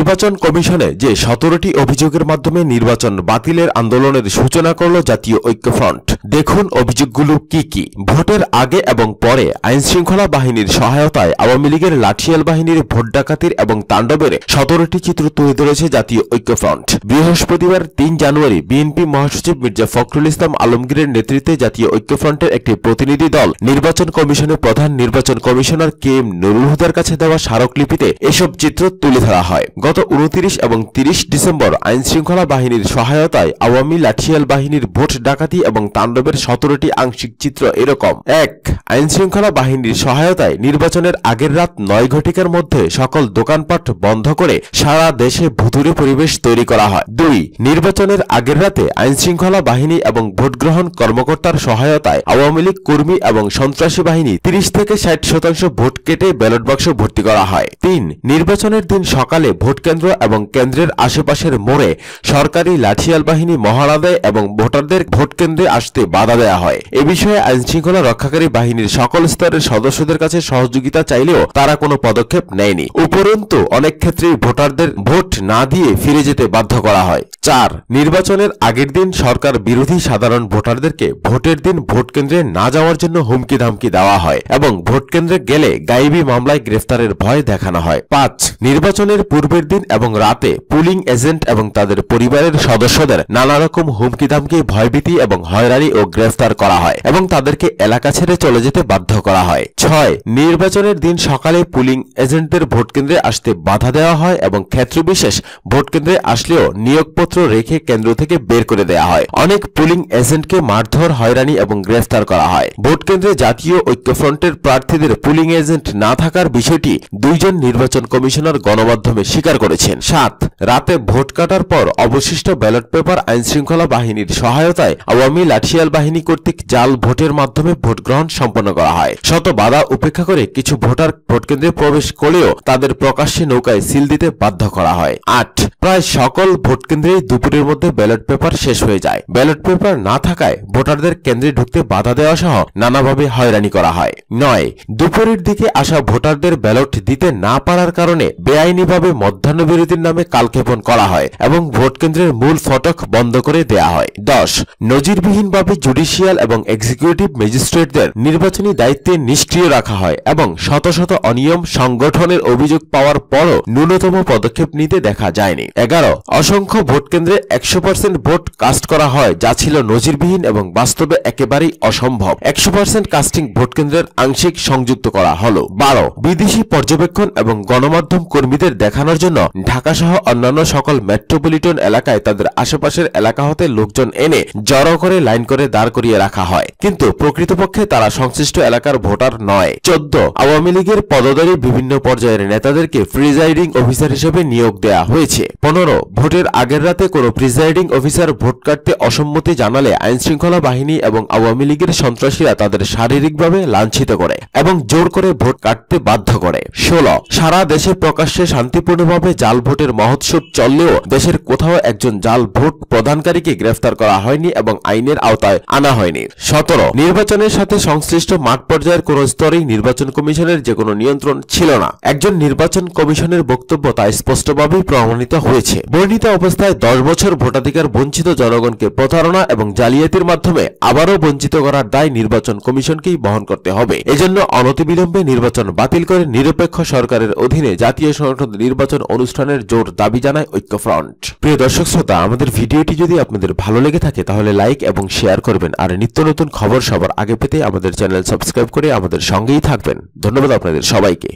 নির্বাচন কমিশনে যে 17টি অভিযোগের মাধ্যমে নির্বাচন বাতিলের আন্দোলনের সূচনা করল জাতীয় ঐক্যফ্রন্ট। দেখুন অভিযোগগুলো কি কি। ভোটের আগে এবং পরে আইনশৃঙ্খলা বাহিনীর সহায়তায় আওয়ামী লীগের লাঠিয়াল বাহিনীর ভোট ডাকাতির এবং তাণ্ডবের 17টি চিত্র তুলে ধরেছে জাতীয় ঐক্যফ্রন্ট। বৃহস্পতিবার 3 জানুয়ারি বিএনপি মহাসচিব মির্জা ফখরুল ইসলাম আলমগীরের নেতৃত্বে জাতীয় ঐক্যফ্রন্টের একটি প্রতিনিধি দল নির্বাচন কমিশনের প্রধান নির্বাচন কমিশনার KM নুরুল হুদার কাছে দেওয়া স্মারকলিপিতে এসব চিত্র তুলে ধরা হয়। গত 29 এবং 30 ডিসেম্বর আইনশৃঙ্খলা বাহিনীর সহায়তায় আওয়ামী লাঠিয়াল বাহিনীর ভোট ডাকাতি এবং তাণ্ডবের 17টি আংশিক চিত্র এরকম। 1. আইনশৃঙ্খলা বাহিনীর সহায়তায় নির্বাচনের আগের রাত 9 ঘটিকার মধ্যে সকল দোকানপাট বন্ধ করে সারা দেশে ভুতুড়ে পরিবেশ তৈরি করা হয়। 2. নির্বাচনের আগের রাতে আইনশৃঙ্খলা বাহিনী এবং ভোটগ্রহণ কর্মকর্তার সহায়তায় আওয়ামী লীগ কর্মী এবং সন্ত্রাসী বাহিনী 30 থেকে 60% ভোট কেটে ব্যালট বাক্স ভর্তি করা হয়। 3. নির্বাচনের দিন সকালে ভোটকেন্দ্র এবং কেন্দ্রের আশেপাশের মোড়ে সরকারি লাঠিয়াল বাহিনী মহড়া দেয় এবং ভোটারদের ভোটকেন্দ্রে আসতে বাধা দেওয়া হয়। এ বিষয়ে আইনশৃঙ্খলা রক্ষাকারী বাহিনীর সকল স্তরের সদস্যদের কাছে সহযোগিতা চাইলেও তারা কোনো পদক্ষেপ নেয়নি। উপরন্তু অনেক ক্ষেত্রেই ভোটারদের ভোট না দিয়ে ফিরে যেতে বাধ্য করা হয়। 4. নির্বাচনের আগের দিন সরকার বিরোধী সাধারণ ভোটারদেরকে ভোটের দিন ভোটকেন্দ্রে না যাওয়ার জন্য হুমকি ধামকি দেওয়া হয় এবং ভোটকেন্দ্রে গেলে গায়েবী মামলায় গ্রেফতারের ভয় দেখানো হয়। 5. নির্বাচনের পূর্বের দিন এবং রাতে পুলিং এজেন্ট এবং তাদের পরিবারের সদস্যদের নানা রকম হুমকি ধামকি ভয়ভীতি এবং হয়রানি ও গ্রেফতার করা হয় এবং তাদেরকে এলাকা ছেড়ে চলে যেতে বাধ্য করা হয়। 6. নির্বাচনের দিন সকালে পুলিং এজেন্টদের ভোটকেন্দ্রে আসতে বাধা দেওয়া হয় এবং ক্ষেত্রবিশেষ ভোটকেন্দ্রে আসলেও নিয়োগপত্র রেখে কেন্দ্র থেকে বের করে দেওয়া হয়। অনেক পুলিং এজেন্টকে মারধর, হয়রানি এবং গ্রেফতার করা হয়। ভোটকেন্দ্রে জাতীয় ঐক্যফ্রন্টের প্রার্থীদের পুলিং এজেন্ট না থাকার বিষয়টি 2 জন নির্বাচন কমিশনার গণমাধ্যমে স্বীকার করেছেন। 7. রাতে ভোট কাটার পর অবশিষ্ট ব্যালট পেপার আইনশৃঙ্খলা বাহিনীর সহায়তায় আওয়ামী লাঠিয়াল বাহিনী কর্তৃক জাল ভোটের মাধ্যমে ভোট গ্রহণ সম্পন্ন করা হয়। শত বাধা উপেক্ষা করে কিছু ভোটার ভোটকেন্দ্রে প্রবেশ করলেও তাদের প্রকাশ্যে নৌকায় সিল দিতে বাধ্য করা হয়। 8. প্রায় সকল ভোটকেন্দ্রেই দুপুরের মধ্যে ব্যালট পেপার শেষ হয়ে যায়। ব্যালট পেপার না থাকায় ভোটারদের কেন্দ্রে ঢুকতে বাধা দেওয়া সহ নানাভাবে হয়রানি করা হয়। 9. দুপুরের দিকে আসা ভোটারদের ব্যালট দিতে না পারার কারণে বেআইনিভাবে মধ্যাহ্নবিরতির নামে কালক্ষেপণ করা হয় এবং ভোটকেন্দ্রের মূল ফটক বন্ধ করে দেয়া হয়। 10. নজিরবিহীনভাবে জুডিশিয়াল এবং এক্সিকিউটিভ ম্যাজিস্ট্রেটদের নির্বাচনী দায়িত্বে নিষ্ক্রিয় রাখা হয় এবং শত শত অনিয়ম সংগঠনের অভিযোগ পাওয়ার পরও ন্যূনতম পদক্ষেপ নিতে দেখা যায়নি। 11. অসংখ্য ভোটকেন্দ্রে 100% ভোট কাস্ট করা হয়, যা ছিল নজিরবিহীন এবং বাস্তবে একেবারেই অসম্ভব। 100% কাস্টিং ভোটকেন্দ্রের আংশিক সংযুক্ত করা হলো। 12. বিদেশি পর্যবেক্ষণ এবং গণমাধ্যম কর্মীদের দেখানোর জন্য ঢাকা সহ অন্যান্য সকল মেট্রোপলিটন এলাকায় তাদের আশেপাশের এলাকা হতে লোকজন এনে জড়ো করে লাইন করে দাঁড় করিয়ে রাখা হয়, কিন্তু প্রকৃতপক্ষে তারা সংশ্লিষ্ট এলাকার ভোটার নয়। 14. আওয়ামী লীগের পদধারী বিভিন্ন পর্যায়ের নেতাদেরকে প্রিজাইডিং অফিসার হিসেবে নিয়োগ দেওয়া হয়েছে। 15. ভোটের আগের রাতে কোনো প্রিজাইডিং অফিসার ভোট কাটতে অসম্মতি জানালে আইনশৃঙ্খলা বাহিনী এবং আওয়ামী লীগের সন্ত্রাসীরা তাদের শারীরিকভাবে লাঞ্ছিত করে এবং জোর করে ভোট কাটতে বাধ্য করে। 16. সারা দেশে প্রকাশ্যে শান্তিপূর্ণভাবে জাল ভোটের মহোৎসব চললেও দেশের কোথাও একজন জাল ভোট প্রদানকারীকে গ্রেফতার করা হয়নি এবং আইনের আওতায় আনা হয়নি। 17. নির্বাচনের সাথে সংশ্লিষ্ট মাঠ পর্যায়ের কোন স্তরেই নির্বাচন কমিশনের যে কোনো নিয়ন্ত্রণ ছিল না। একজন নির্বাচন কমিশনের বক্তব্য তা স্পষ্টভাবেই প্রমাণিত হয়েছে। বর্ণিত অবস্থায় 10 বছর ভোটাধিকার বঞ্চিত জনগণকে প্রতারণা এবং জালিয়াতির মাধ্যমে আবারও বঞ্চিত করার দায় নির্বাচন কমিশনকেই বহন করতে হবে। এজন্য অনতিবিলম্বে নির্বাচন বাতিল করে নিরপেক্ষ সরকারের অধীনে জাতীয় সংসদ নির্বাচন অনুষ্ঠানের জোর দাবি জানায় ঐক্যফ্রন্ট। প্রিয় দর্শক শ্রোতা, আমাদের ভিডিওটি যদি আপনাদের ভালো লেগে থাকে তাহলে লাইক এবং শেয়ার করবেন, আর নিত্য নতুন খবর সবার আগে পেতে আমাদের চ্যানেল সাবস্ক্রাইব করে আমাদের সঙ্গেই থাকবেন। ধন্যবাদ আপনাদের সবাইকে।